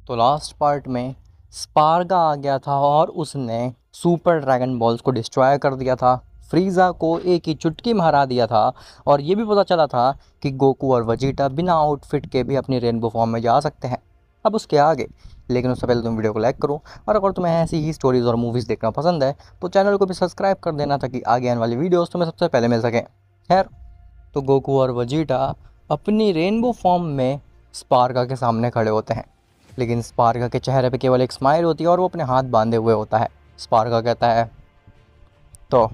तो last part में स्पार्गा आ गया था और उसने सुपर ड्रैगन बॉल्स को डिस्ट्रॉय कर दिया था। फ्रीज़ा को एक ही चुटकी में हरा दिया था। और ये भी पता चला था कि गोकू और वजीटा बिना आउटफिट के भी अपनी रेनबो फॉर्म में जा सकते हैं। अब उसके आगे, लेकिन उससे पहले तुम वीडियो को लाइक करो, और अगर तुम्हें ऐसी ही स्टोरीज़ और मूवीज़ देखना पसंद है तो चैनल को भी सब्सक्राइब कर देना ताकि आगे आने वाली वीडियोज़ तुम्हें सबसे पहले मिल सकें। खैर, तो गोकू और वजीटा अपनी रेनबो फॉर्म में स्पार्गा के सामने खड़े होते हैं। लेकिन स्पार्गा के चेहरे पे केवल एक स्माइल होती है और वो अपने हाथ बांधे हुए होता है। स्पार्गा कहता है, तो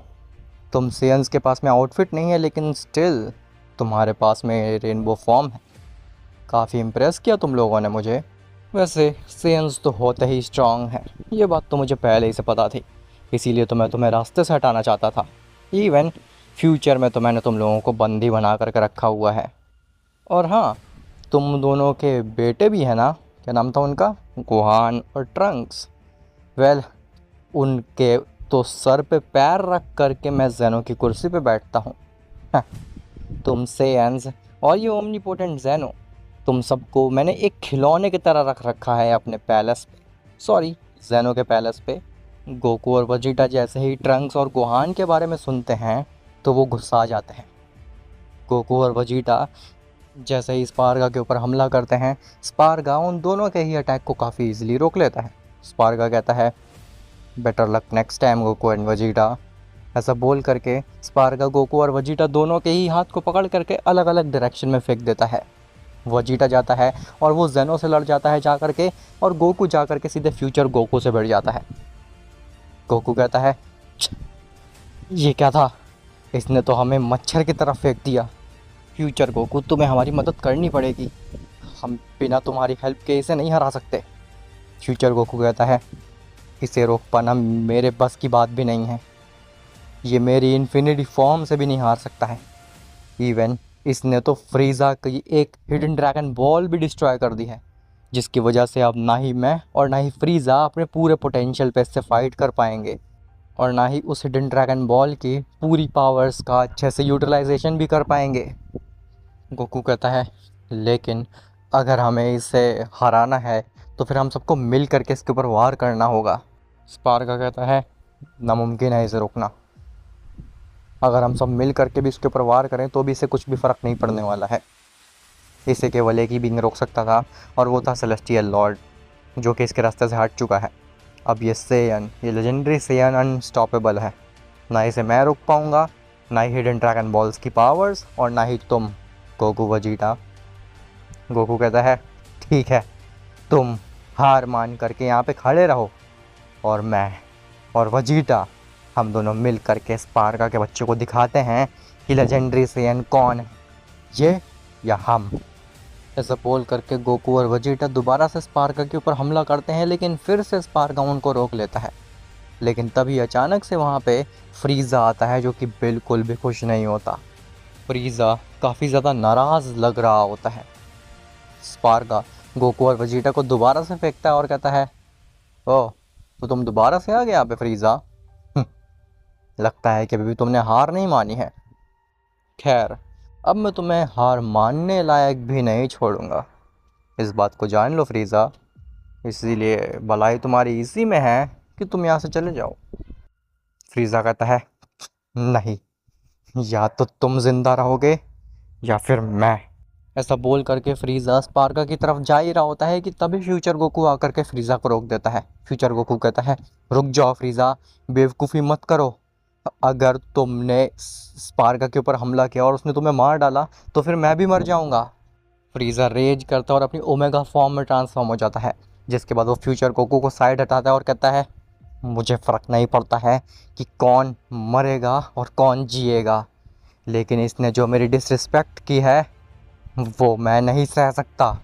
तुम सेयंस के पास में आउटफिट नहीं है, लेकिन स्टिल तुम्हारे पास में रेनबो फॉर्म है। काफ़ी इम्प्रेस किया तुम लोगों ने मुझे। वैसे सेयंस तो होते ही स्ट्रांग है, ये बात तो मुझे पहले ही से पता थी। इसीलिए तो मैं तुम्हें रास्ते से हटाना चाहता था। इवन फ्यूचर में तो मैंने तुम लोगों को बंदी बना करके रखा हुआ है। और हाँ, तुम दोनों के बेटे भी हैं ना? क्या नाम था उनका? गोहान और ट्रंक्स। वेल, उनके तो सर पे पैर रख करके मैं ज़ेनो की कुर्सी पे बैठता हूँ। तुम सेयंस और ये ओमनीपोटेंट ज़ेनो, तुम सबको मैंने एक खिलौने की तरह रख रखा है अपने पैलेस पे। सॉरी, ज़ेनो के पैलेस पे। गोकू और वजीटा जैसे ही ट्रंक्स और गोहान के बारे में सुनते हैं तो वो गुस्सा आ जाते हैं। गोकू और वजीटा जैसे ही स्पार्गा के ऊपर हमला करते हैं, स्पार्गा उन दोनों के ही अटैक को काफ़ी इजीली रोक लेता है। स्पार्गा कहता है, better luck next time Goku and Vegeta. ऐसा बोल करके स्पार्गा गोकू और वजीटा दोनों के ही हाथ को पकड़ करके अलग अलग डायरेक्शन में फेंक देता है। वजीटा जाता है और वो जेनो से लड़ जाता है जा करके, और गोकू जा करके सीधे फ्यूचर गोकू से भिड़ जाता है। गोकू कहता है, "छ, ये क्या था? इसने तो हमें मच्छर की तरफ फेंक दिया। फ्यूचर गोकू, तुम्हें हमारी मदद करनी पड़ेगी। हम बिना तुम्हारी हेल्प के इसे नहीं हरा सकते। फ्यूचर गोकू कहता है, इसे रोक पाना मेरे बस की बात भी नहीं है। ये मेरी इन्फिनिटी फॉर्म से भी नहीं हार सकता है। इवन इसने तो फ्रीज़ा की एक हिडन ड्रैगन बॉल भी डिस्ट्रॉय कर दी है, जिसकी वजह से अब ना ही मैं और ना ही फ्रीज़ा अपने पूरे पोटेंशियल पे इससे फाइट कर पाएंगे, और ना ही उस हिडन ड्रैगन बॉल की पूरी पावर्स का अच्छे से यूटिलाइजेशन भी कर पाएंगे। गोकू कहता है, लेकिन अगर हमें इसे हराना है तो फिर हम सबको मिल करके इसके ऊपर वार करना होगा। स्पार्गा कहता है, नामुमकिन है इसे रोकना। अगर हम सब मिल करके भी इसके ऊपर वार करें तो भी इसे कुछ भी फ़र्क नहीं पड़ने वाला है। इसे केवल एक ही बींग रोक सकता था, और वो था सेलेस्टियल लॉर्ड, जो कि इसके रास्ते से हट चुका है। अब ये सेयन, ये लेजेंडरी सेयन अनस्टॉपेबल है। ना इसे मैं रोक पाऊँगा, ना ही हिडन ड्रैगन बॉल्स की पावर्स, और ना ही तुम, गोकू वजीटा। गोकू कहता है, ठीक है, तुम हार मान करके यहाँ पे खड़े रहो, और मैं और वजीटा हम दोनों मिल करके स्पार्गा के बच्चे को दिखाते हैं कि लेजेंडरी सेयन कौन है, ये या हम। ऐसा बोल करके गोकू और वजीटा दोबारा से स्पार्गा के ऊपर हमला करते हैं, लेकिन फिर से स्पार्गा उनको रोक लेता है। लेकिन तभी अचानक से वहाँ पे फ्रीज़ा आता है, जो कि बिल्कुल भी खुश नहीं होता। फ्रीज़ा काफ़ी ज़्यादा नाराज़ लग रहा होता है। स्पार्गा गोकू और वजीटा को दोबारा से फेंकता है और कहता है, ओह, तो तुम दोबारा से आ गए यहाँ पे फ्रीज़ा। लगता है कि अभी भी तुमने हार नहीं मानी है। खैर, अब मैं तुम्हें हार मानने लायक भी नहीं छोड़ूंगा, इस बात को जान लो फ्रीज़ा। इसीलिए भलाई तुम्हारी इसी में है कि तुम यहाँ से चले जाओ। फ्रीज़ा कहता है, नहीं, या तो तुम जिंदा रहोगे या फिर मैं। ऐसा बोल करके फ्रीज़ा स्पार्का की तरफ जा ही रहा होता है कि तभी फ्यूचर गोकू आकर के फ्रीज़ा को रोक देता है। फ्यूचर गोकू कहता है, रुक जाओ फ्रीज़ा, बेवकूफ़ी मत करो। अगर तुमने स्पार्का के ऊपर हमला किया और उसने तुम्हें मार डाला तो फिर मैं भी मर जाऊंगा। फ्रीज़ा रेज करता है और अपनी ओमेगा फॉर्म में ट्रांसफॉर्म हो जाता है, जिसके बाद वो फ्यूचर गोकू को साइड हटाता है और कहता है, मुझे फ़र्क नहीं पड़ता है कि कौन मरेगा और कौन जिएगा, लेकिन इसने जो मेरी डिसरिस्पेक्ट की है वो मैं नहीं सह सकता।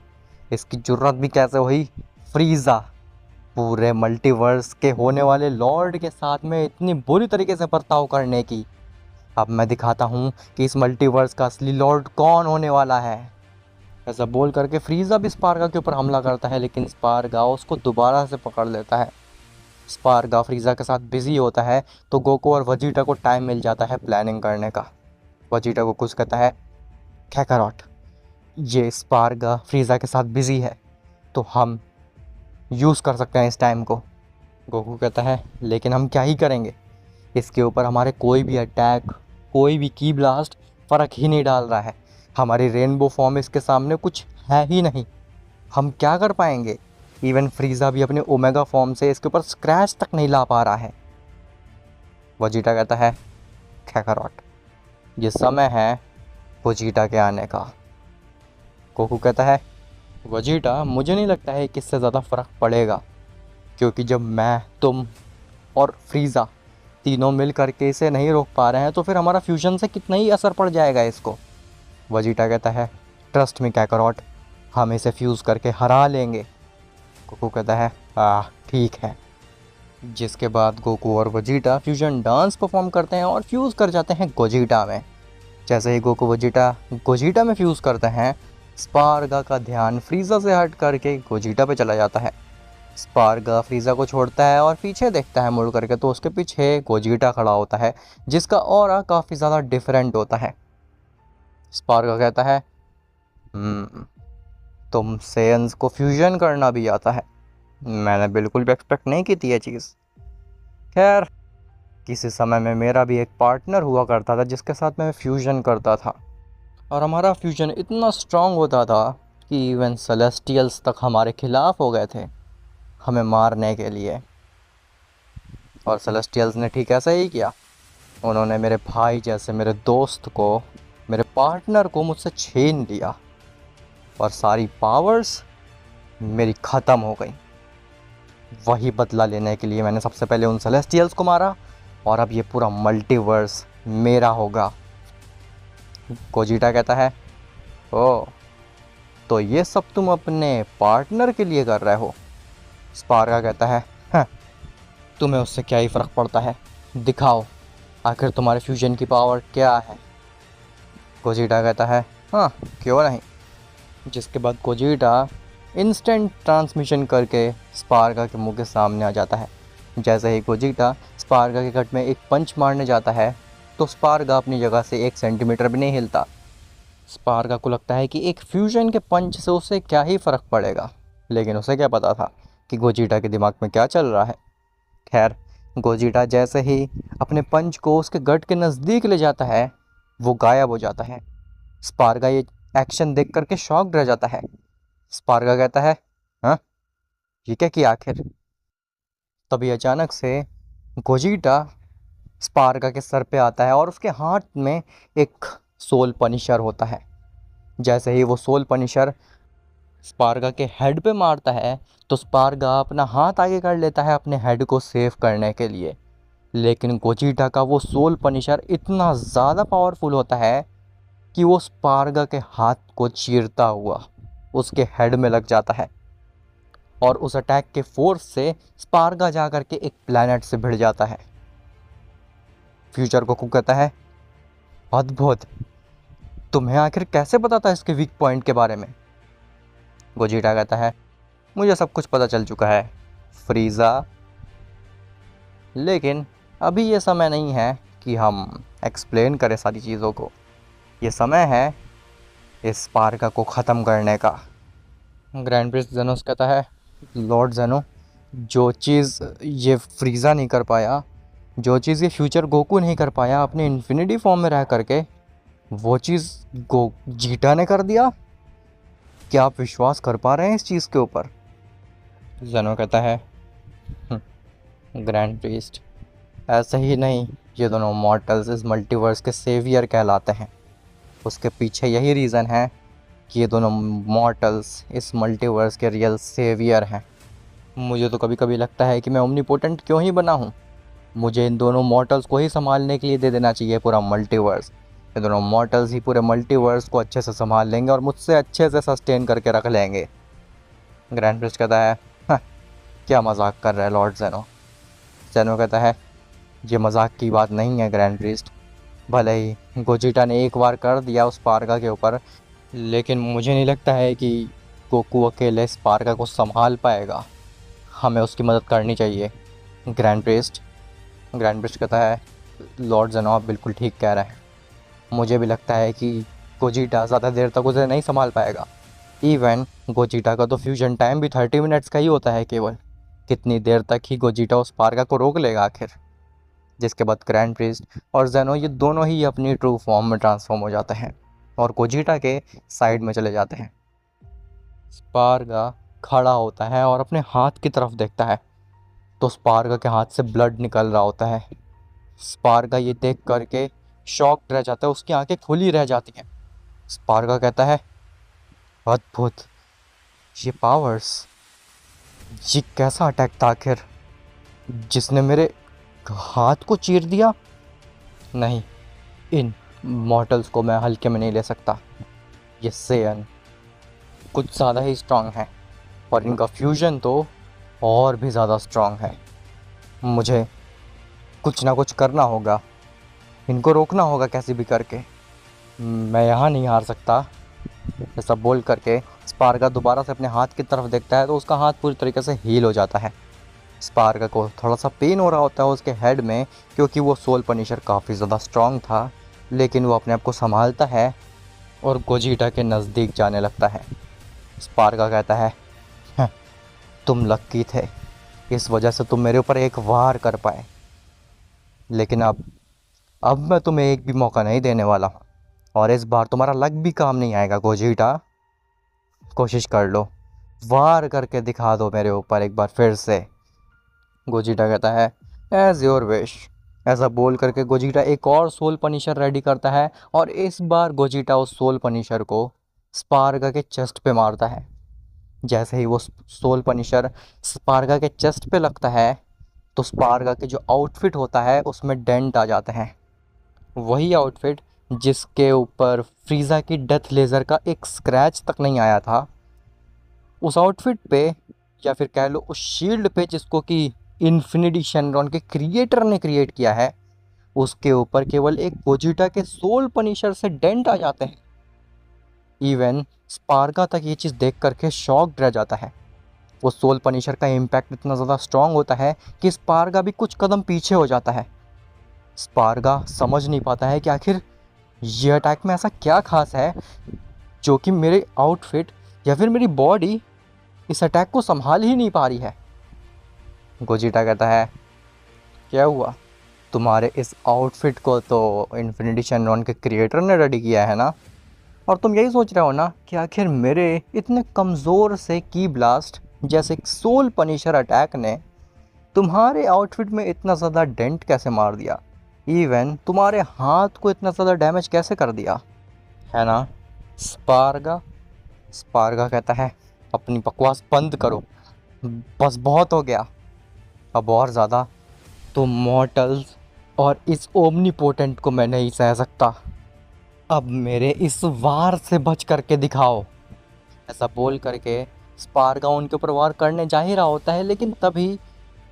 इसकी जुर्रत भी कैसे हुई फ्रीज़ा, पूरे मल्टीवर्स के होने वाले लॉर्ड के साथ में इतनी बुरी तरीके से बर्ताव करने की। अब मैं दिखाता हूँ कि इस मल्टीवर्स का असली लॉर्ड कौन होने वाला है। ऐसा बोल करके फ्रीज़ा भी स्पार्गा के ऊपर हमला करता है, लेकिन स्पार्गा उसको दोबारा से पकड़ लेता है। स्पार्गा फ्रीज़ा के साथ बिजी होता है तो गोकू और वजीटा को टाइम मिल जाता है प्लानिंग करने का। वजीटा को कुछ कहता है, कैकारॉट, ये स्पार्गा फ्रीज़ा के साथ बिजी है, तो हम यूज़ कर सकते हैं इस टाइम को। गोकू कहता है लेकिन हम क्या ही करेंगे, इसके ऊपर हमारे कोई भी अटैक, कोई भी की ब्लास्ट फ़र्क ही नहीं डाल रहा है। हमारी रेनबो फॉर्म इसके सामने कुछ है ही नहीं, हम क्या कर पाएंगे। इवन फ्रीज़ा भी अपने ओमेगा फॉर्म से इसके ऊपर स्क्रैच तक नहीं ला पा रहा है। वजीटा कहता है कैकारोट, ये समय है वजीटा के आने का। गोकू कहता है वजीटा, मुझे नहीं लगता है कि इससे ज़्यादा फ़र्क पड़ेगा, क्योंकि जब मैं, तुम और फ्रीज़ा तीनों मिल करके इसे नहीं रोक पा रहे हैं तो फिर हमारा फ्यूजन से कितना ही असर पड़ जाएगा इसको। वजीटा कहता है ट्रस्ट मी कैकारोट, हम इसे फ्यूज़ करके हरा लेंगे। गोकू कहता है ठीक है। जिसके बाद गोकू और वजीटा फ्यूजन डांस परफॉर्म करते हैं और फ्यूज़ कर जाते हैं गोजीटा में। जैसे ही गोकू वजीटा गोजीटा में फ्यूज़ करते हैं, स्पार्गा का ध्यान फ्रीज़ा से हट करके गोजीटा पे चला जाता है। स्पार्गा फ्रीज़ा को छोड़ता है और पीछे देखता है मुड़ करके, तो उसके पीछे गोजीटा खड़ा होता है जिसका ऑरा काफ़ी ज़्यादा डिफरेंट होता है। स्पार्गा कहता है तुम सेयंस को फ्यूजन करना भी आता है, मैंने बिल्कुल भी एक्सपेक्ट नहीं की थी ये चीज़। खैर, किसी समय में मेरा भी एक पार्टनर हुआ करता था जिसके साथ मैं फ्यूजन करता था, और हमारा फ्यूजन इतना स्ट्रांग होता था कि इवन सेलेस्टियल्स तक हमारे खिलाफ हो गए थे हमें मारने के लिए। और सेलेस्टियल्स ने ठीक ऐसा ही किया, उन्होंने मेरे भाई जैसे मेरे दोस्त को, मेरे पार्टनर को मुझसे छीन लिया और सारी पावर्स मेरी ख़त्म हो गई। वही बदला लेने के लिए मैंने सबसे पहले उन सेलेस्टियल्स को मारा, और अब ये पूरा मल्टीवर्स मेरा होगा। गोजीटा कहता है ओ, तो ये सब तुम अपने पार्टनर के लिए कर रहे हो। स्पार्गा कहता है तुम्हें उससे क्या ही फ़र्क पड़ता है, दिखाओ आखिर तुम्हारे फ्यूजन की पावर क्या है। गोजीटा कहता है हाँ क्यों नहीं। जिसके बाद गोजीटा इंस्टेंट ट्रांसमिशन करके स्पार्गा के मुंह के सामने आ जाता है। जैसे ही गोजीटा स्पार्गा के गट में एक पंच मारने जाता है तो स्पार्गा अपनी जगह से 1 सेंटीमीटर भी नहीं हिलता। स्पार्गा को लगता है कि एक फ्यूजन के पंच से उसे क्या ही फ़र्क पड़ेगा, लेकिन उसे क्या पता था कि गोजीटा के दिमाग में क्या चल रहा है। खैर, गोजीटा जैसे ही अपने पंच को उसके गट के नज़दीक ले जाता है, वो गायब हो जाता है। स्पार्गा ये एक्शन देख करके शॉक्ड रह जाता है। स्पार्गा कहता है हाँ, ये क्या किया आखिर। तभी अचानक से गोजीटा स्पार्गा के सर पे आता है और उसके हाथ में एक सोल पनिशर होता है। जैसे ही वो सोल पनिशर स्पार्गा के हेड पे मारता है तो स्पार्गा अपना हाथ आगे कर लेता है अपने हेड को सेव करने के लिए, लेकिन गोजीटा का वो सोल पनिशर इतना ज़्यादा पावरफुल होता है कि वो स्पार्गा के हाथ को चीरता हुआ उसके हेड में लग जाता है, और उस अटैक के फोर्स से स्पार्गा जा कर के एक प्लैनेट से भिड़ जाता है। फ्यूचर गोकू कहता है अद्भुत, तुम्हें आखिर कैसे पता था इसके वीक पॉइंट के बारे में। गोजीटा कहता है मुझे सब कुछ पता चल चुका है फ्रीज़ा, लेकिन अभी ये समय नहीं है कि हम एक्सप्लेन करें सारी चीज़ों को। ये समय है इस स्पार्गा को ख़त्म करने का। ग्रैंड प्रिंस जेनोस कहता है लॉर्ड जेनो, जो चीज़ ये फ्रीज़ा नहीं कर पाया, जो चीज़ ये फ्यूचर गोकू नहीं कर पाया अपने इन्फिनिटी फॉर्म में रह करके, वो चीज़ गोजीटा ने कर दिया। क्या आप विश्वास कर पा रहे हैं इस चीज़ के ऊपर। जेनो कहता है ग्रैंड प्रीस्ट, ऐसा ही नहीं, ये दोनों मॉर्टल्स इस मल्टीवर्स के सेवियर कहलाते हैं। उसके पीछे यही रीज़न है कि ये दोनों मॉर्टल्स इस मल्टीवर्स के रियल सेवियर हैं। मुझे तो कभी कभी लगता है कि मैं ओमनीपोटेंट क्यों ही बना हूँ। मुझे इन दोनों मॉर्टल्स को ही संभालने के लिए दे देना चाहिए पूरा मल्टीवर्स। ये दोनों मॉर्टल्स ही पूरे मल्टीवर्स को अच्छे से संभाल लेंगे और मुझसे अच्छे से सस्टेन करके रख लेंगे। ग्रैंड प्रिस्ट कहता है क्या मजाक कर रहा है लॉर्ड जेनो। जेनो कहता है ये मजाक की बात नहीं है ग्रैंड प्रिस्ट, भले ही गोजीटा ने एक बार कर दिया उस स्पार्गा के ऊपर, लेकिन मुझे नहीं लगता है कि गोकू अकेले स्पार्गा को संभाल पाएगा। हमें उसकी मदद करनी चाहिए ग्रैंड प्रिस्ट। ग्रैंड प्रिस्ट कहता है लॉर्ड जेनो आप बिल्कुल ठीक कह रहे हैं, मुझे भी लगता है कि गोजीटा ज़्यादा देर तक उसे नहीं संभाल पाएगा। इवन गोजीटा का तो फ्यूजन टाइम भी 30 मिनट्स का ही होता है केवल। कितनी देर तक ही गोजीटा उस स्पार्गा को रोक लेगा आखिर। जिसके बाद ग्रैंड प्रिस्ट और जेनो ये दोनों ही अपनी ट्रू फॉर्म में ट्रांसफॉर्म हो जाते हैं और गोजीटा के साइड में चले जाते हैं। स्पार्गा खड़ा होता है और अपने हाथ की तरफ देखता है तो स्पार्गा के हाथ से ब्लड निकल रहा होता है। स्पार्गा ये देख करके शॉक्ड रह जाता है, उसकी आंखें खुली रह जाती हैं। स्पार्गा कहता है, अद्भुत, ये पावर्स, ये कैसा अटैक था आखिर, जिसने मेरे हाथ को चीर दिया। नहीं, इन मॉर्टल्स को मैं हल्के में नहीं ले सकता। ये सेयन कुछ ज़्यादा ही स्ट्रांग है और इनका फ्यूजन तो और भी ज़्यादा स्ट्रांग है। मुझे कुछ ना कुछ करना होगा, इनको रोकना होगा कैसे भी करके। मैं यहाँ नहीं हार सकता। ऐसा बोल करके स्पार्गा दोबारा से अपने हाथ की तरफ देखता है तो उसका हाथ पूरी तरीके से हील हो जाता है। स्पार्गा को थोड़ा सा पेन हो रहा होता है उसके हेड में, क्योंकि वो सोल पनिशर काफ़ी ज़्यादा स्ट्रांग था, लेकिन वो अपने आप को संभालता है और गोजीटा के नज़दीक जाने लगता है। स्पार्गा कहता है, "हाँ, तुम लक्की थे, इस वजह से तुम मेरे ऊपर एक वार कर पाए, लेकिन अब मैं तुम्हें एक भी मौका नहीं देने वाला हूँ और इस बार तुम्हारा लक भी काम नहीं आएगा गोजीटा। कोशिश कर लो, वार करके दिखा दो मेरे ऊपर एक बार फिर से।" गोजीटा कहता है, एज योर विश। ऐसा बोल करके गोजीटा एक और सोल पनिशर रेडी करता है और इस बार गोजीटा उस सोल पनिशर को स्पार्गा के चेस्ट पे मारता है। जैसे ही वो सोल पनिशर स्पार्गा के चेस्ट पे लगता है तो स्पार्गा के जो आउटफिट होता है उसमें डेंट आ जाते हैं। वही आउटफिट जिसके ऊपर फ्रीज़ा की डेथ लेज़र का एक स्क्रैच तक नहीं आया था, उस आउटफिट पे या फिर कह लो उस शील्ड पे जिसको कि इन्फिनिटी शेनरॉन के क्रिएटर ने क्रिएट किया है, उसके ऊपर केवल एक गोजीटा के सोल पनिशर से डेंट आ जाते हैं। इवन स्पार्गा तक ये चीज़ देख करके शॉक्ड रह जाता है। वो सोल पनिशर का इम्पैक्ट इतना ज़्यादा स्ट्रांग होता है कि स्पार्गा भी कुछ कदम पीछे हो जाता है। स्पार्गा समझ नहीं पाता है कि आखिर ये अटैक में ऐसा क्या खास है जो कि मेरे आउटफिट या फिर मेरी बॉडी इस अटैक को संभाल ही नहीं पा रही है। गोजीटा कहता है, क्या हुआ, तुम्हारे इस आउटफिट को तो इन्फिनिटी शेनरॉन के क्रिएटर ने रेडी किया है ना, और तुम यही सोच रहे हो ना कि आखिर मेरे इतने कमज़ोर से की ब्लास्ट जैसे सोल पनिशर अटैक ने तुम्हारे आउटफिट में इतना ज़्यादा डेंट कैसे मार दिया, इवन तुम्हारे हाथ को इतना ज़्यादा डैमेज कैसे कर दिया, है ना स्पार्गा। स्पार्गा कहता है, अपनी बकवास बंद करो, बस बहुत हो गया, अब और ज़्यादा तो मॉर्टल्स और इस ओमनीपोटेंट को मैं नहीं सह सकता। अब मेरे इस वार से बच करके दिखाओ। ऐसा बोल करके स्पार्गा उनके ऊपर वार करने जा ही रहा होता है, लेकिन तभी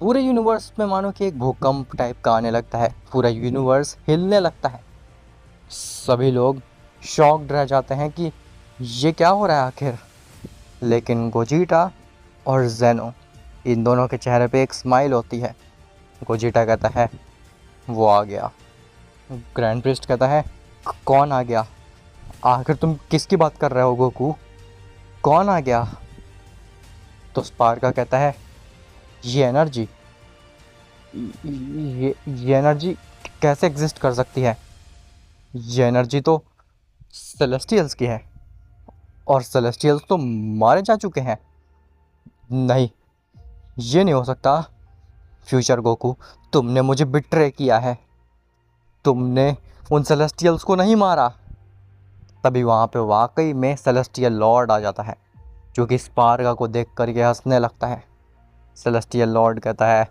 पूरे यूनिवर्स में मानो कि एक भूकंप टाइप का आने लगता है। पूरा यूनिवर्स हिलने लगता है। सभी लोग शॉक्ड रह जाते हैं कि ये क्या हो रहा है आखिर। लेकिन गोजीटा और जेनो, इन दोनों के चेहरे पे एक स्माइल होती है। गोजीटा कहता है, वो आ गया। ग्रैंड प्रिस्ट कहता है, कौन आ गया, आखिर तुम किसकी बात कर रहे हो गोकू, कौन आ गया। तो स्पार्गा कहता है, ये एनर्जी, ये एनर्जी कैसे एग्जिस्ट कर सकती है, ये एनर्जी तो सेलेस्टियल्स की है और सेलेस्टियल्स तो मारे जा चुके हैं। नहीं, ये नहीं हो सकता। फ्यूचर गोकू, तुमने मुझे बिट्रे किया है, तुमने उन सेलेस्टियल्स को नहीं मारा। तभी वहाँ पे वाकई में सेलेस्टियल लॉर्ड आ जाता है, जो कि स्पार्गा को देख करके हंसने लगता है। सेलेस्टियल लॉर्ड कहता है,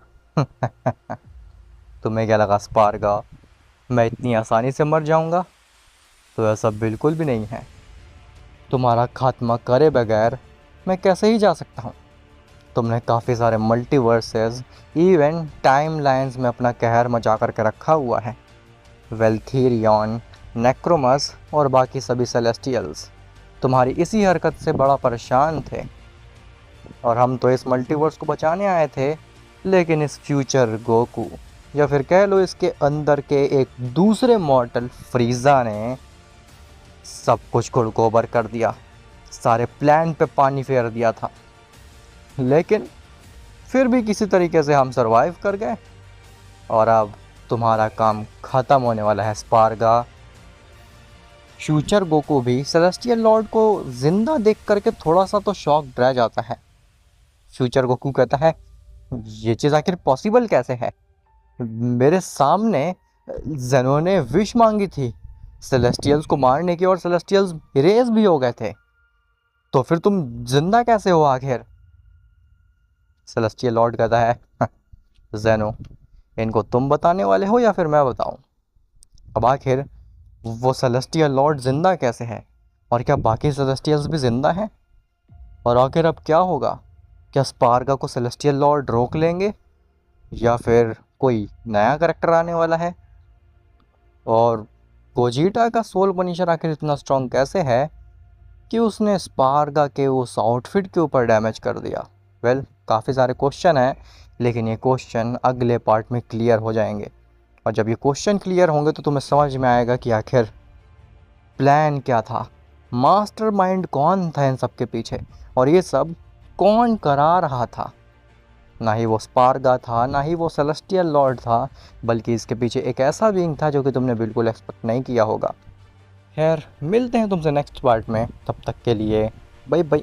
तुम्हें क्या लगा स्पार्गा, मैं इतनी आसानी से मर जाऊंगा? तो ऐसा बिल्कुल भी नहीं है। तुम्हारा खात्मा करे बगैर मैं कैसे ही जा सकता हूँ। तुमने काफ़ी सारे मल्टीवर्सेस, इवन टाइम लाइन्स में अपना कहर मचा करके रखा हुआ है। वेल्थीरियन, नेक्रोमस और बाकी सभी सेलेस्टियल्स तुम्हारी इसी हरकत से बड़ा परेशान थे, और हम तो इस मल्टीवर्स को बचाने आए थे, लेकिन इस फ्यूचर गोकू या फिर कह लो इसके अंदर के एक दूसरे मॉर्टल फ्रीज़ा ने सब कुछ गुड़गोबर कर दिया। सारे प्लान पे पानी फेर दिया था, लेकिन फिर भी किसी तरीके से हम सरवाइव कर गए। और अब तुम्हारा काम ख़त्म होने वाला है स्पार्गा। फ्यूचर गोकू भी सेलेस्टियल लॉर्ड को जिंदा देख करके थोड़ा सा तो शॉक रह जाता है। फ्यूचर गोकू कहता है, ये चीज़ आखिर पॉसिबल कैसे है? मेरे सामने जेनो ने विश मांगी थी सेलेस्टियल्स को मारने की, और सेलेस्टियल्स इरेज भी हो गए थे, तो फिर तुम जिंदा कैसे हो आखिर? सेलेस्टियल लॉर्ड कहता है, जेनो, इनको तुम बताने वाले हो या फिर मैं बताऊं? अब आखिर वो सेलेस्टियल लॉर्ड जिंदा कैसे है, और क्या बाकी सेलेस्टियल्स भी जिंदा हैं? और आखिर अब क्या होगा? क्या स्पार्गा को सेलेस्टियल लॉर्ड रोक लेंगे, या फिर कोई नया करेक्टर आने वाला है? और गोजीटा का सोल पनिशर आखिर इतना स्ट्रॉन्ग कैसे है कि उसने स्पार्गा के उस आउटफिट के ऊपर डैमेज कर दिया? काफ़ी सारे क्वेश्चन हैं, लेकिन ये क्वेश्चन अगले पार्ट में क्लियर हो जाएंगे। और जब ये क्वेश्चन क्लियर होंगे तो तुम्हें समझ में आएगा कि आखिर प्लान क्या था, मास्टरमाइंड कौन था इन सब के पीछे, और ये सब कौन करा रहा था। ना ही वो स्पार्गा था, ना ही वो सेलेस्टियल लॉर्ड था, बल्कि इसके पीछे एक ऐसा बीइंग था जो कि तुमने बिल्कुल एक्सपेक्ट नहीं किया होगा। खैर, मिलते हैं तुमसे नेक्स्ट पार्ट में, तब तक के लिए बाय बाय।